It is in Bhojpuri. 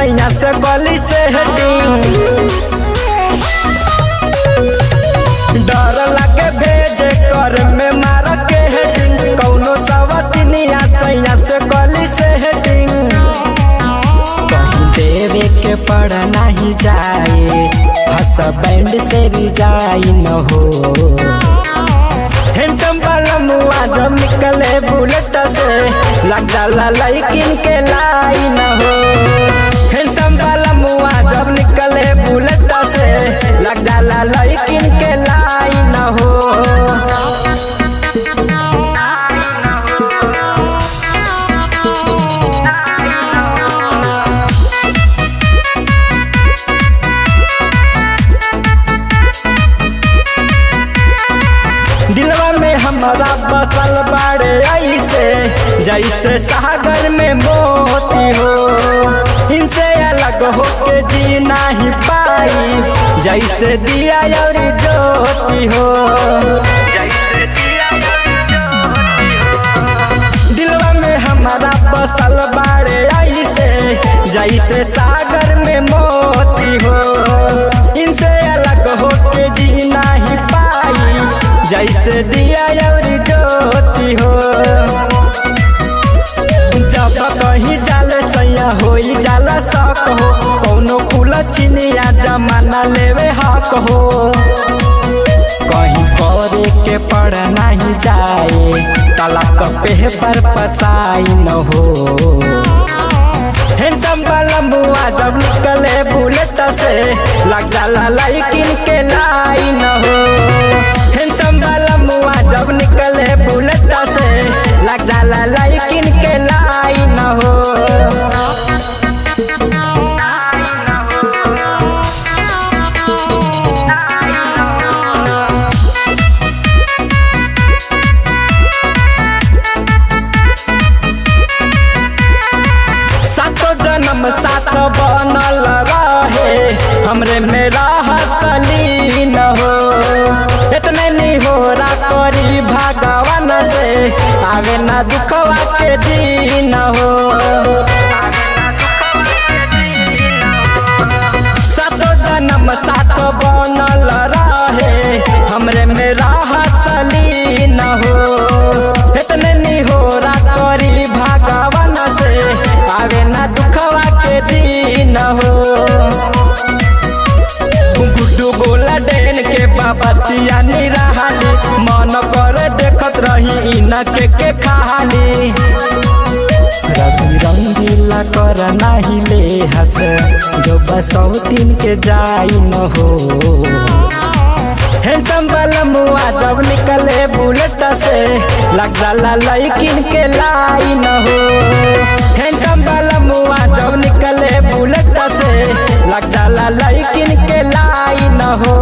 सैया से गली से हटिंग। डर लगे भेजे कर में मार के हेडिंग, कौनो सवतिनिया सैया से गली से हटिंग। कहीं देवे के पड़ नहीं जाए, हसबैंड से रिजाई न हो। हैंडसम वाला मुआ जब निकले बुलेट से, लग जाला लड़किन के लाई न हो। हैंडसम वाला मुआ जब निकले बुलेट से, लग जाला लड़किन के लाई न हो। दिलवा में हमारा बसल बाड़े ऐसे, जैसे सागर में मोती हो। इनसे अलग होके जी नहीं पाई, जैसे दिया और ज्योति हो। दिलवा में हमारा बसल बाड़े ऐसे, जैसे सागर में मोती हो। इनसे अलग होके जी नहीं पाई, जैसे दिया और ज्योति हो। जब कहीं जाले सैया होई जाला शक हो, कौनो कुल चिनिया जमाना लेवे हक हो। कहीं करे के पड़ नहीं जाए, तलाक पे पर पसाई न हो। हैंडसम वाला मुआ जब निकले बुलेट से, लग जाला लड़किन के लाई न हो। हैंडसम वाला मुआ जब निकले बुलेट से, लग जाला लड़किन के लाई न हो। सातो जन्म साथ बनल रहे, हमरे में राहत सलीन हो। इतने नहीं हो रा करी भगवान से, आगे ना दुखवा के दिन हो। सातो जन्म साथ बनल रहे, हमरे में राहत सलीन हो। इतने नहीं हो रा करी भगवान से, आगे ना दुखवा के दिन हो। गुड्डू गोला डेन के बाबतिया निराली, मन कर देखत रही इना के खाली। रवि रंगीला कर नहीं ले हस, जो बसौ दिन के जाई न हो। हैंडसम वाला मुआ जब निकले बुलेट से, लग जाला लड़किन के लाई न हो। हैंडसम वाला मुआ जब निकले बुलेट से, लग जाला लड़किन के लाई न हो।